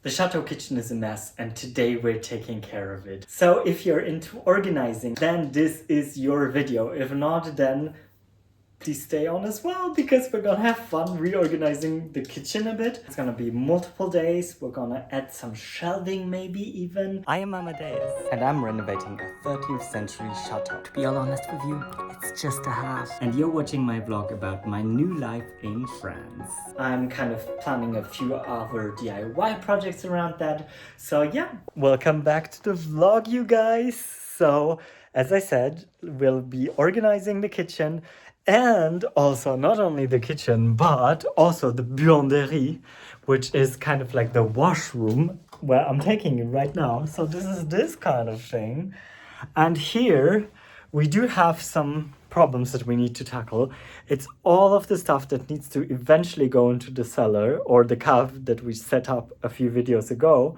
The Chateau kitchen is a mess and today we're taking care of it. So if you're into organizing, then this is your video. If not, then please stay on as well because we're gonna have fun reorganizing the kitchen a bit. It's gonna be multiple days. We're gonna add some shelving maybe even. I am Amadeus and I'm renovating a 13th century chateau. To be all honest with you, it's just a half. And you're watching my vlog about my new life in France. I'm kind of planning a few other DIY projects around that. So yeah, welcome back to the vlog, you guys. So as I said, we'll be organizing the kitchen and also not only the kitchen, but also the buanderie, which is kind of like the washroom where I'm taking it right now. So this is this kind of thing. And here we do have some problems that we need to tackle. It's all of the stuff that needs to eventually go into the cellar or the cave that we set up a few videos ago.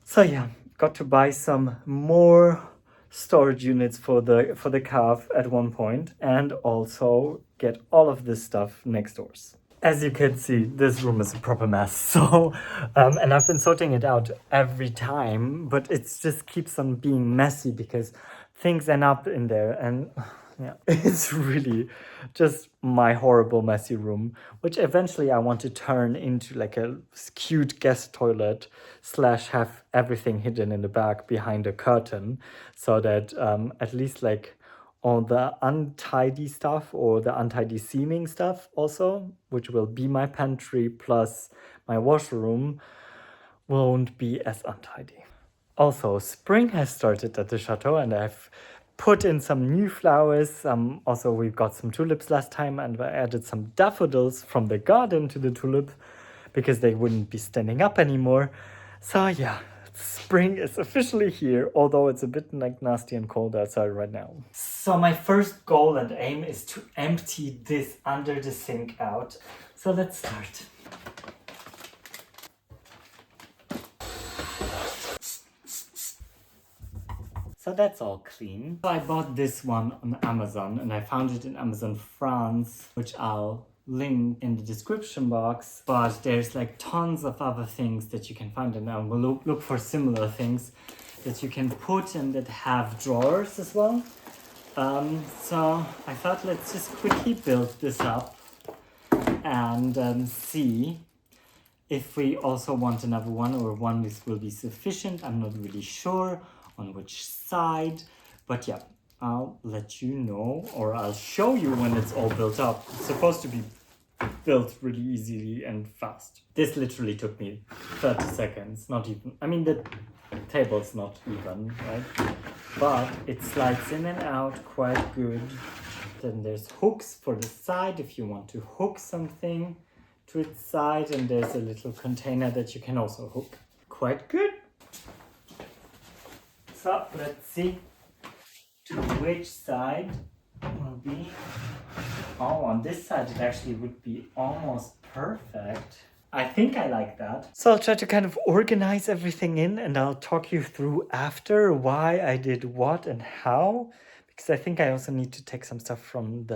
So yeah, got to buy some more storage units for the cave at one point and also get all of this stuff next doors. As you can see, this room is a proper mess. So, and I've been sorting it out every time, but it just keeps on being messy because things end up in there and yeah, it's really just my horrible messy room, which eventually I want to turn into like a cute guest toilet slash have everything hidden in the back behind a curtain so that at least like all the untidy stuff or the untidy seeming stuff also, which will be my pantry plus my washroom, won't be as untidy. Also, spring has started at the chateau and I've put in some new flowers. Also, we got some tulips last time and I added some daffodils from the garden to the tulip because they wouldn't be standing up anymore. So yeah, spring is officially here, although it's a bit like nasty and cold outside right now. So my first goal and aim is to empty this under the sink out. So let's start. So that's all clean. So I bought this one on Amazon and I found it in Amazon France, which I'll link in the description box. But there's like tons of other things that you can find and I will look for similar things that you can put and that have drawers as well. So I thought let's just quickly build this up and see if we also want another one or one this will be sufficient. I'm not really sure on which side, but yeah, I'll let you know or I'll show you when it's all built up. It's supposed to be built really easily and fast. This literally took me 30 seconds, not even. I mean, the table's not even, right? But it slides in and out quite good. Then there's hooks for the side if you want to hook something to its side, and there's a little container that you can also hook. Quite good. So let's see to which side will be. Oh, on this side it actually would be almost perfect. I think I like that. So I'll try to kind of organize everything in and I'll talk you through after why I did what and how. Because I think I also need to take some stuff from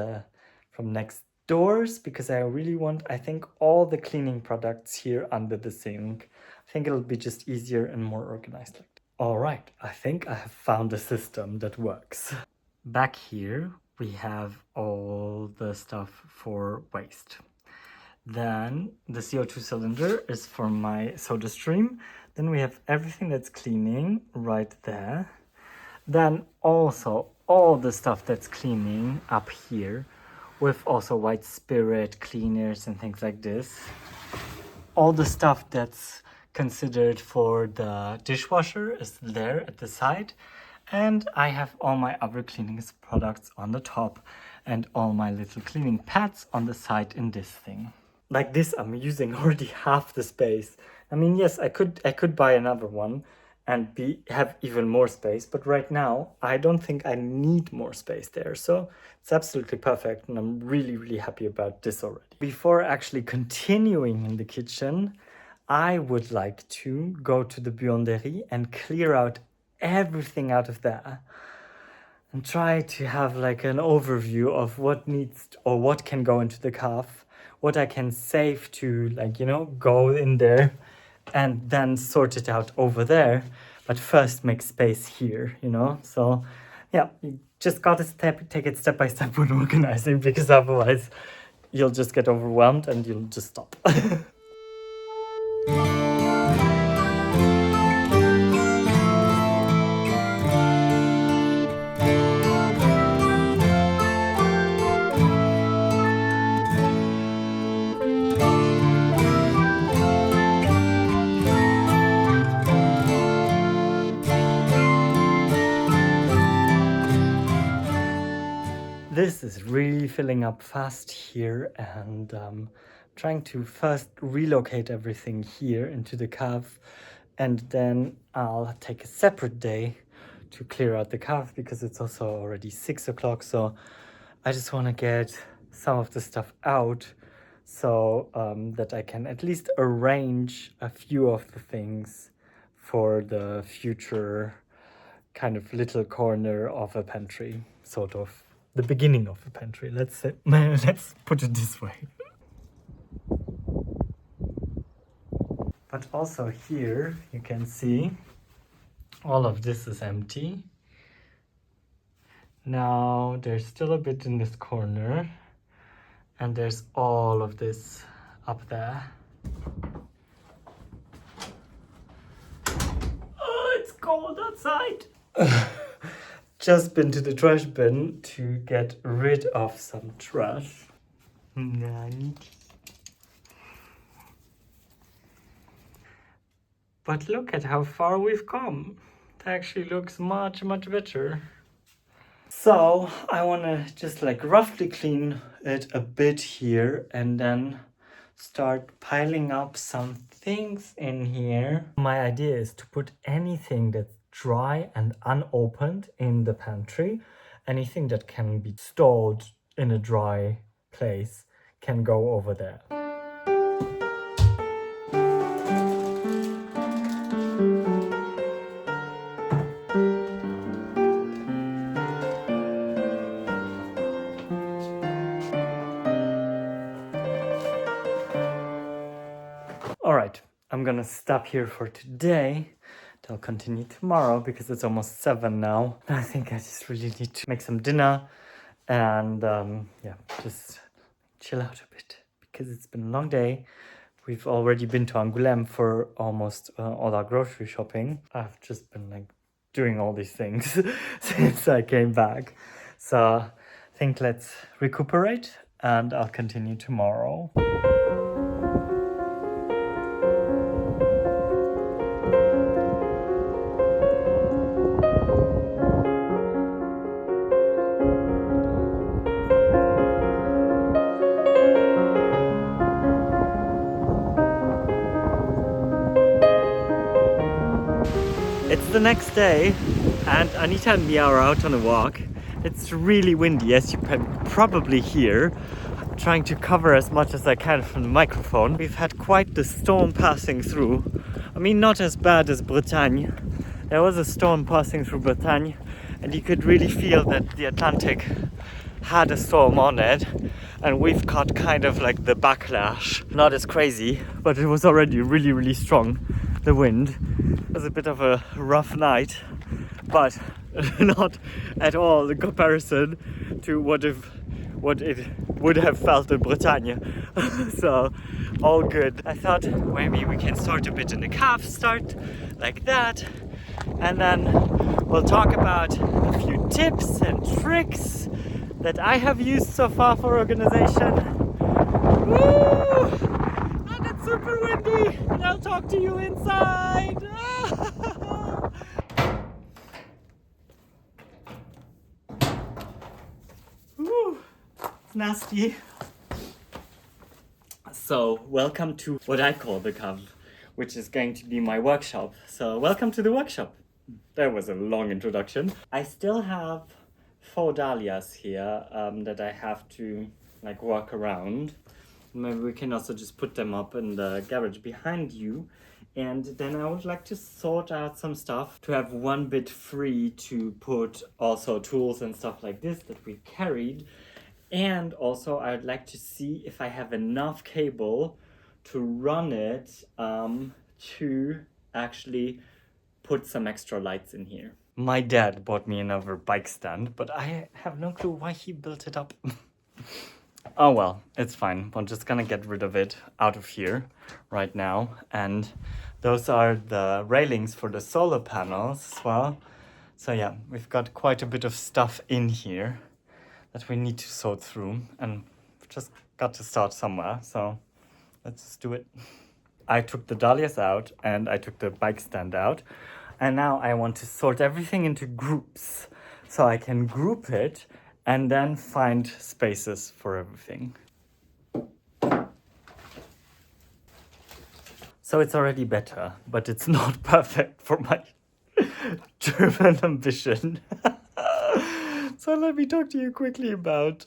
next doors because I really want, I think, all the cleaning products here under the sink. I think it'll be just easier and more organized like that. All right, I think I have found a system that works. Back here, we have all the stuff for waste. Then the CO2 cylinder is for my soda stream. Then we have everything that's cleaning right there. Then also all the stuff that's cleaning up here with also white spirit cleaners and things like this. All the stuff that's considered for the dishwasher is there at the side. And I have all my other cleaning products on the top and all my little cleaning pads on the side in this thing. Like this, I'm using already half the space. I mean, yes, I could buy another one and have even more space, but right now I don't think I need more space there. So it's absolutely perfect and I'm really, really happy about this already. Before actually continuing in the kitchen, I would like to go to the buanderie and clear out everything out of there and try to have like an overview of what needs or what can go into the cave, what I can save to, like, you know, go in there and then sort it out over there. But first make space here, you know? So yeah, you just gotta take it step by step when organizing, because otherwise you'll just get overwhelmed and you'll just stop. This is really filling up fast here, and trying to first relocate everything here into the cave, and then I'll take a separate day to clear out the cave, because it's also already 6 o'clock. So I just want to get some of the stuff out, so that I can at least arrange a few of the things for the future kind of little corner of a pantry, sort of the beginning of a pantry. Let's say, let's put it this way. But also here you can see all of this is empty. Now there's still a bit in this corner, and there's all of this up there. Oh, it's cold outside. Just been to the trash bin to get rid of some trash. But look at how far we've come. It actually looks much, much better. So I want to just like roughly clean it a bit here, and then start piling up some things in here. My idea is to put anything that's dry and unopened in the pantry. Anything that can be stored in a dry place can go over there. All right, I'm gonna stop here for today. I'll continue tomorrow because it's almost 7 now. I think I just really need to make some dinner and yeah, just chill out a bit because it's been a long day. We've already been to Angoulême for almost all our grocery shopping. I've just been like doing all these things since I came back. So I think let's recuperate and I'll continue tomorrow. It's the next day and Anita and me are out on a walk. It's really windy, as you can probably hear. I'm trying to cover as much as I can from the microphone. We've had quite the storm passing through. I mean, not as bad as Bretagne. There was a storm passing through Bretagne and you could really feel that the Atlantic had a storm on it, and we've caught kind of like the backlash. Not as crazy, but it was already really, really strong, the wind. It was a bit of a rough night, but not at all in comparison to what it would have felt in Bretagne. So all good. I thought maybe we can start a bit in the cave, start like that, and then we'll talk about a few tips and tricks that I have used so far for organization. Woo! And it's super windy, and I'll talk to you inside. Woo! It's nasty. So, welcome to what I call the cave, which is going to be my workshop. So, welcome to the workshop. That was a long introduction. I still have 4 dahlias here that I have to like walk around. Maybe we can also just put them up in the garage behind you. And then I would like to sort out some stuff to have one bit free to put also tools and stuff like this that we carried. And also I would like to see if I have enough cable to run it to actually put some extra lights in here. My dad bought me another bike stand, but I have no clue why he built it up. Oh well, it's fine. We're just gonna get rid of it out of here right now. And those are the railings for the solar panels as well. So yeah, we've got quite a bit of stuff in here that we need to sort through, and we've just got to start somewhere. So let's just do it. I took the dahlias out and I took the bike stand out. And now I want to sort everything into groups so I can group it and then find spaces for everything. So it's already better, but it's not perfect for my German ambition. So let me talk to you quickly about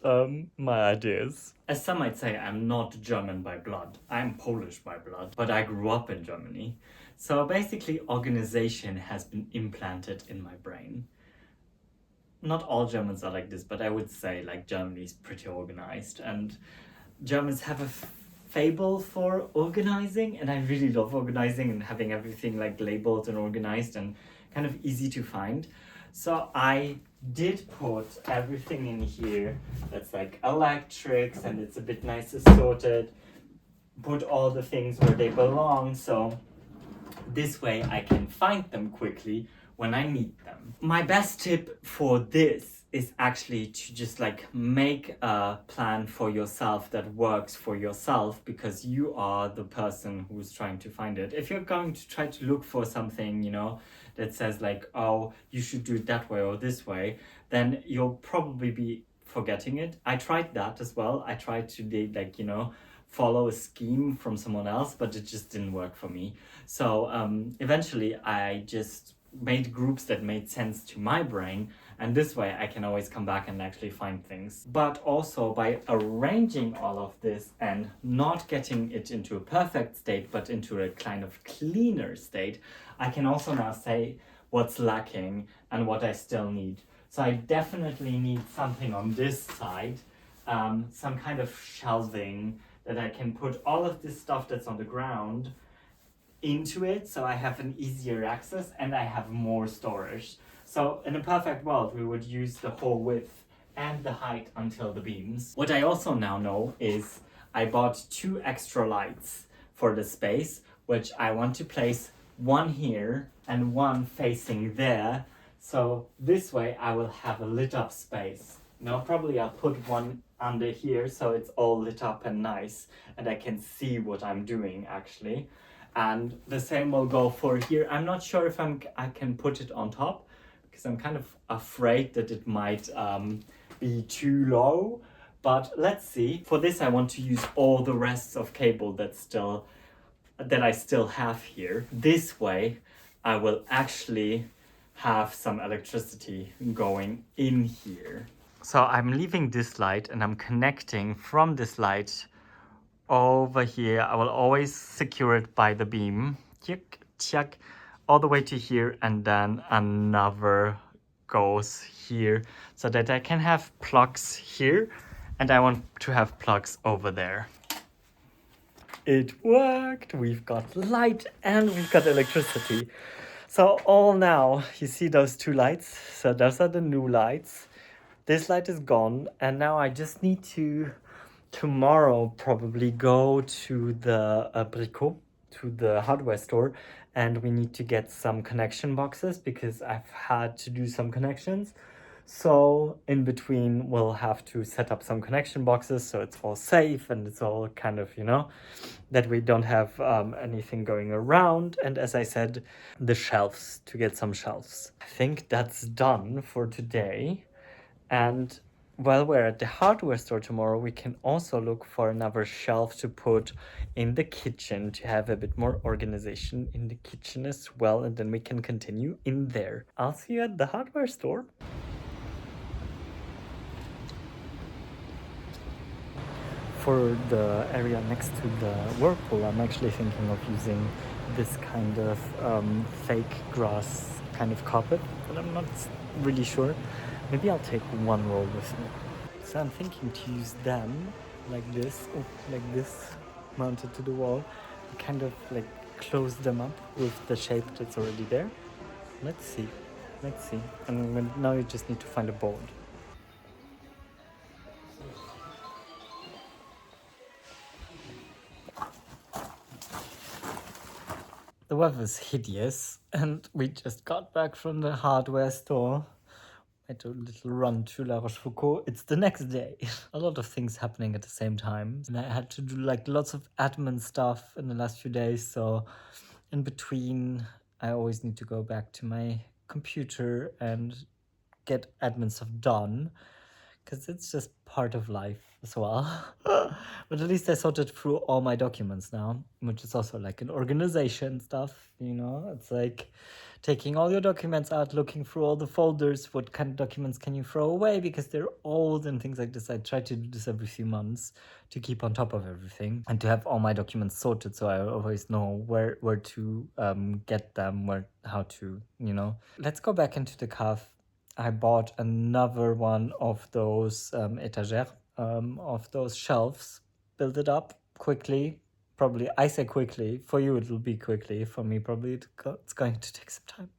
my ideas. As some might say, I'm not German by blood. I'm Polish by blood, but I grew up in Germany. So basically, organization has been implanted in my brain. Not all Germans are like this, but I would say like Germany is pretty organized, and Germans have a fable for organizing, and I really love organizing and having everything like labeled and organized and kind of easy to find. So I did put everything in here that's like electrics and it's a bit nicer sorted. Put all the things where they belong, so this way I can find them quickly when I need them. My best tip for this is actually to just like make a plan for yourself that works for yourself, because you are the person who's trying to find it. If you're going to try to look for something, you know, that says like, oh, you should do it that way or this way, then you'll probably be forgetting it. I tried that as well. I tried to like, you know, follow a scheme from someone else, but it just didn't work for me. So eventually I just made groups that made sense to my brain, and this way I can always come back and actually find things. But also by arranging all of this and not getting it into a perfect state but into a kind of cleaner state, I can also now say what's lacking and what I still need. So I definitely need something on this side, some kind of shelving that I can put all of this stuff that's on the ground into it, so I have an easier access and I have more storage. So in a perfect world, we would use the whole width and the height until the beams. What I also now know is I bought 2 extra lights for the space, which I want to place one here and one facing there. So this way I will have a lit up space. Now probably I'll put one under here so it's all lit up and nice and I can see what I'm doing actually. And the same will go for here. I'm not sure if I can put it on top because I'm kind of afraid that it might be too low, but let's see. For this I want to use all the rests of cable that I still have here. This way I will actually have some electricity going in here. So I'm leaving this light and I'm connecting from this light over here. I will always secure it by the beam, check, all the way to here, and then another goes here so that I can have plugs here and I want to have plugs over there. It worked! We've got light and we've got electricity. So all now, you see those 2 lights? So those are the new lights. This light is gone, and now I just need to tomorrow probably go to the Brico, to the hardware store, and we need to get some connection boxes because I've had to do some connections. So in between we'll have to set up some connection boxes so it's all safe and it's all kind of, you know, that we don't have anything going around. And as I said, the shelves, to get some shelves. I think that's done for today. And while we're at the hardware store tomorrow, we can also look for another shelf to put in the kitchen to have a bit more organization in the kitchen as well, and then we can continue in there. I'll see you at the hardware store. For the area next to the whirlpool, I'm actually thinking of using this kind of fake grass kind of carpet, but I'm not really sure. Maybe I'll take one roll with me. So I'm thinking to use them like this, mounted to the wall, kind of like close them up with the shape that's already there. Let's see. Let's see. And now you just need to find a board. The weather's hideous, and we just got back from the hardware store. Made a little run to La Rochefoucauld. It's the next day. A lot of things happening at the same time. And I had to do like lots of admin stuff in the last few days. So in between, I always need to go back to my computer and get admin stuff done. Because it's just part of life as well. But at least I sorted through all my documents now, which is also like an organization stuff, you know? It's like taking all your documents out, looking through all the folders, what kind of documents can you throw away because they're old and things like this. I try to do this every few months to keep on top of everything and to have all my documents sorted so I always know where to get them, how to, you know. Let's go back into the cafe. I bought another one of those étagères, of those shelves, build it up quickly. Probably, I say quickly, for you it will be quickly, for me probably it's going to take some time.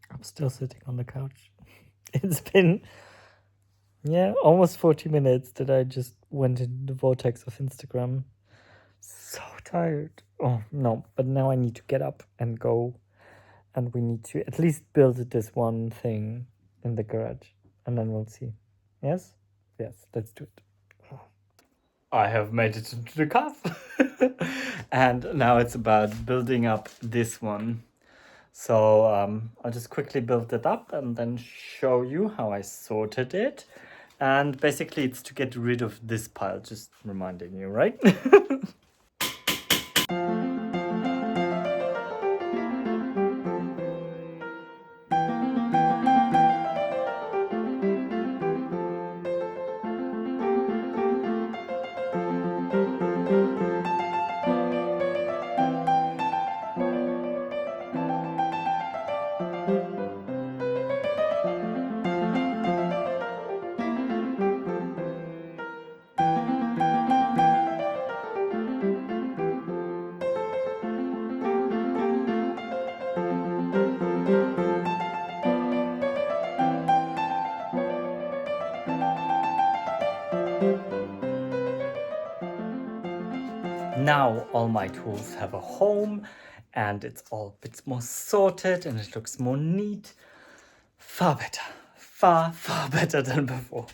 I'm still sitting on the couch. It's been, almost 40 minutes that I just went into the vortex of Instagram. So tired. Oh, no, but now I need to get up and go, and we need to at least build this one thing in the garage, and then we'll see. Yes, let's do it. I have made it into the cafe. And now it's about building up this one. So I'll just quickly build it up and then show you how I sorted it. And basically it's to get rid of this pile, just reminding you, right? Now all my tools have a home and it's all a bit more sorted and it looks more neat. Far better. Far better than before.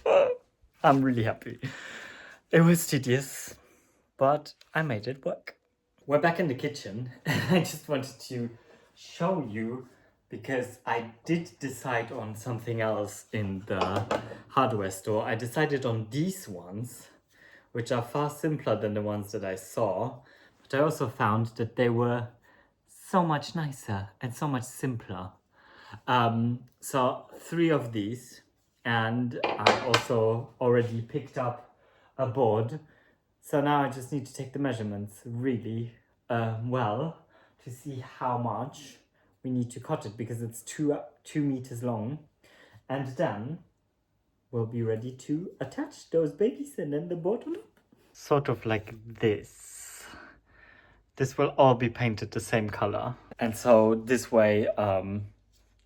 I'm really happy. It was tedious, but I made it work. We're back in the kitchen. I just wanted to show you because I did decide on something else in the hardware store. I decided on these ones, which are far simpler than the ones that I saw. But I also found that they were so much nicer and so much simpler. So 3 of these, and I also already picked up a board. So now I just need to take the measurements really well to see how much we need to cut it because it's 2 meters long. And then we'll be ready to attach those babies and then the board will up. Sort of like this. This will all be painted the same color. And so this way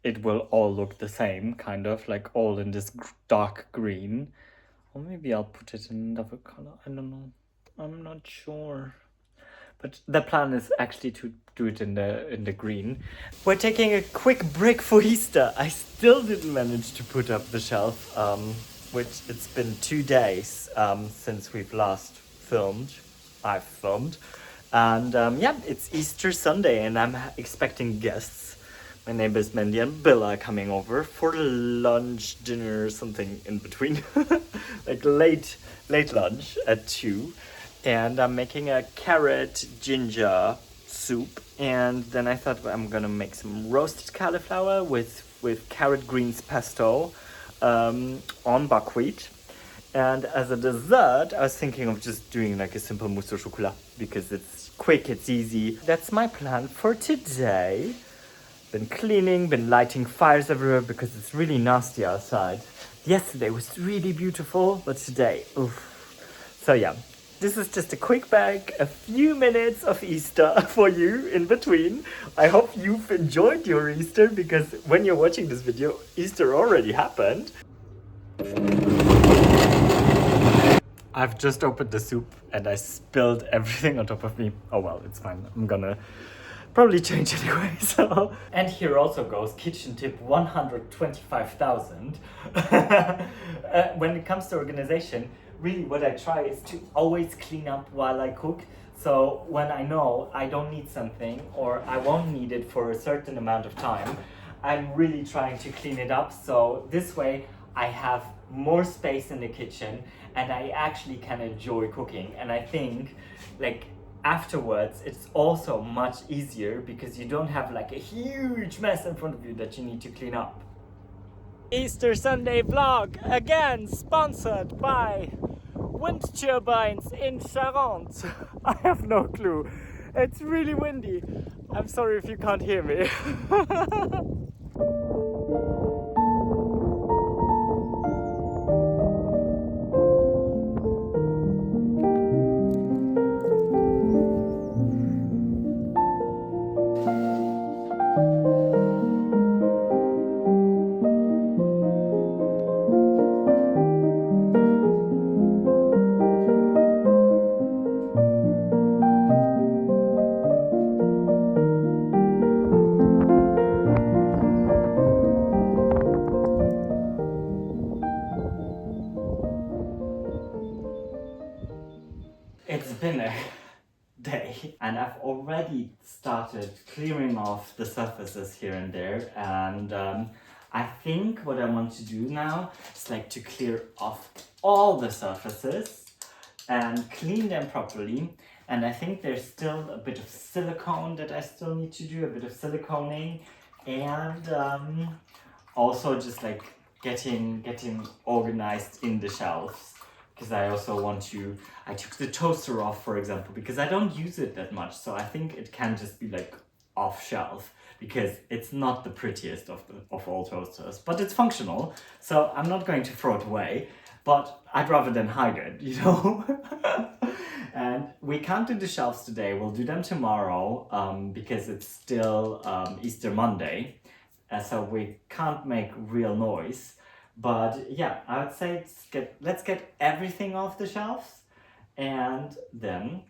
it will all look the same, kind of like all in this dark green. Or maybe I'll put it in another color. I don't know. I'm not sure. But the plan is actually to do it in the green. We're taking a quick break for Easter. I still didn't manage to put up the shelf, which it's been 2 days since we've last filmed. I've filmed. And it's Easter Sunday and I'm expecting guests. My neighbors Mandy and Bill are coming over for lunch, dinner, something in between. Like late lunch at 2. And I'm making a carrot ginger soup. And then I thought I'm gonna make some roasted cauliflower with carrot greens pesto on buckwheat. And as a dessert, I was thinking of just doing like a simple mousse au chocolat because it's quick, it's easy. That's my plan for today. Been cleaning, been lighting fires everywhere because it's really nasty outside. Yesterday was really beautiful, but today, oof. So yeah, this is just a quick bag, a few minutes of Easter for you in between. I hope you've enjoyed your Easter, because when you're watching this video, Easter already happened. I've just opened the soup and I spilled everything on top of me. Oh well, it's fine. I'm gonna probably change anyway, so. And here also goes kitchen tip 125,000. When it comes to organization, really what I try is to always clean up while I cook. So when I know I don't need something or I won't need it for a certain amount of time, I'm really trying to clean it up. So this way I have more space in the kitchen and I actually can enjoy cooking. And I think like afterwards it's also much easier because you don't have like a huge mess in front of you that you need to clean up. Easter Sunday vlog, again sponsored by wind turbines in Charente. I have no clue. It's really windy. I'm sorry if you can't hear me. It's been a day and I've already started clearing off the surfaces here and there, and I think what I want to do now is like to clear off all the surfaces and clean them properly. And I think there's still a bit of silicone that I still need to do, a bit of siliconing, and also just like getting organized in the shelves. Because I also want to, I took the toaster off, for example, because I don't use it that much. So I think it can just be like off shelf because it's not the prettiest of all toasters, but it's functional. So I'm not going to throw it away, but I'd rather than hide it, you know? And we can't do the shelves today. We'll do them tomorrow because it's still Easter Monday. So we can't make real noise. But yeah, I would say let's get everything off the shelves, and then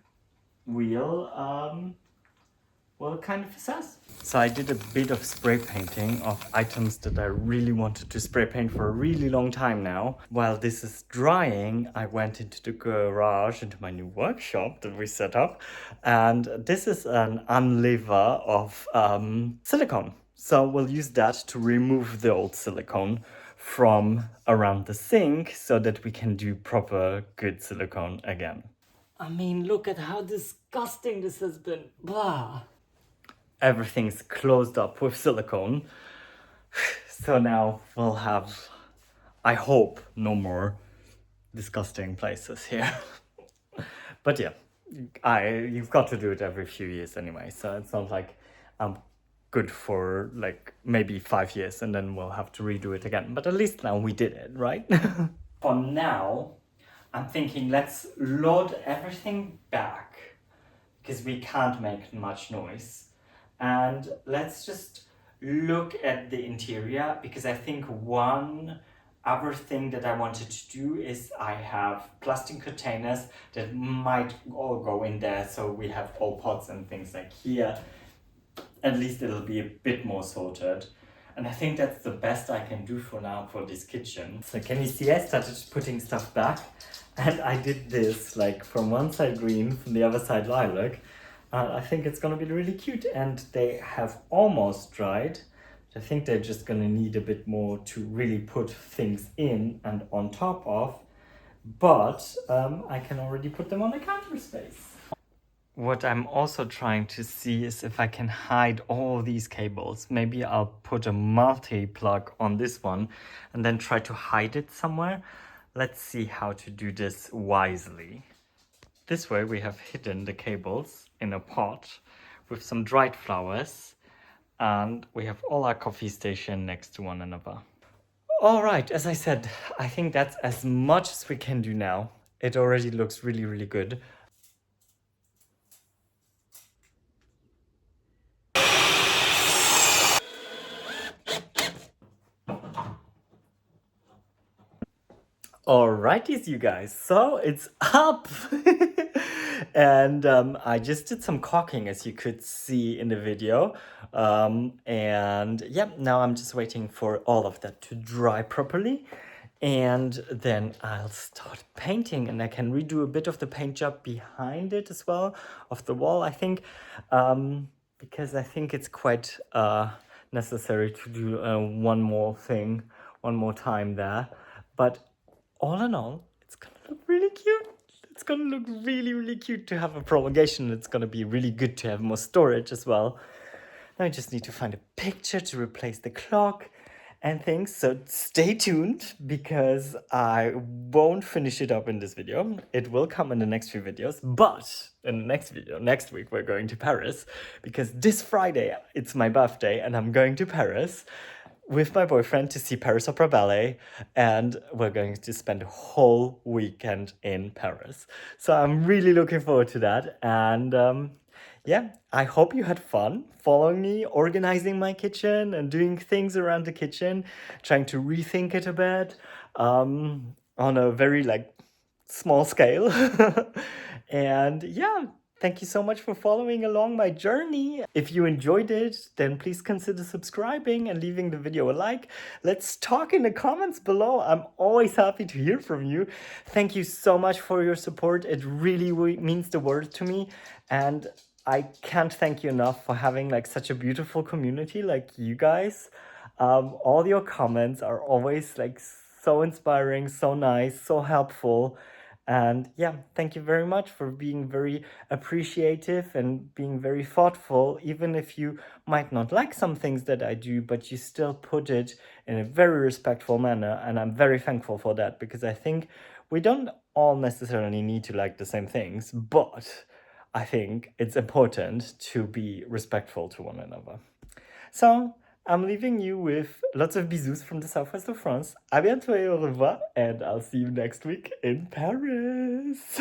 we'll kind of assess. So I did a bit of spray painting of items that I really wanted to spray paint for a really long time now. While this is drying, I went into the garage, into my new workshop that we set up, and this is an unlever of silicone. So we'll use that to remove the old silicone from around the sink so that we can do proper good silicone again. I mean, look at how disgusting this has been. Blah. Everything's closed up with silicone. So now we'll have, I hope, no more disgusting places here. But yeah, you've got to do it every few years anyway. So it's not like I'm good for like maybe 5 years and then we'll have to redo it again. But at least now we did it, right? For now, I'm thinking let's load everything back because we can't make much noise. And let's just look at the interior, because I think one other thing that I wanted to do is I have plastic containers that might all go in there. So we have all pots and things like here. At least it'll be a bit more sorted. And I think that's the best I can do for now for this kitchen. So can you see I started putting stuff back, and I did this like from one side green, from the other side lilac. I think it's gonna be really cute, and they have almost dried. I think they're just gonna need a bit more to really put things in and on top of, but I can already put them on the counter space. What I'm also trying to see is if I can hide all these cables. Maybe I'll put a multi-plug on this one and then try to hide it somewhere. Let's see how to do this wisely. This way we have hidden the cables in a pot with some dried flowers, and we have all our coffee station next to one another. All right, as I said, I think that's as much as we can do now. it already looks really, really good. Alrighties, you guys, so it's up! And I just did some caulking, as you could see in the video. And yeah, now I'm just waiting for all of that to dry properly. And then I'll start painting, and I can redo a bit of the paint job behind it as well, of the wall, I think. Because I think it's quite necessary to do one more thing, one more time there. But all in all, it's gonna look really cute. It's gonna look really, really cute to have a prolongation. It's gonna be really good to have more storage as well. Now I just need to find a picture to replace the clock and things. So stay tuned, because I won't finish it up in this video. It will come in the next few videos, but in the next video, next week, we're going to Paris, because this Friday, it's my birthday and I'm going to Paris with my boyfriend to see Paris Opera Ballet, and we're going to spend a whole weekend in Paris. So I'm really looking forward to that. And yeah, I hope you had fun following me, organizing my kitchen and doing things around the kitchen, trying to rethink it a bit on a very like small scale. And yeah, thank you so much for following along my journey. If you enjoyed it, then please consider subscribing and leaving the video a like. Let's talk in the comments below. I'm always happy to hear from you. Thank you so much for your support. It really means the world to me. And I can't thank you enough for having like such a beautiful community like you guys. All your comments are always like so inspiring, so nice, so helpful. And yeah, thank you very much for being very appreciative and being very thoughtful, even if you might not like some things that I do, but you still put it in a very respectful manner. And I'm very thankful for that, because I think we don't all necessarily need to like the same things, but I think it's important to be respectful to one another. So I'm leaving you with lots of bisous from the southwest of France. À bientôt et au revoir, and I'll see you next week in Paris.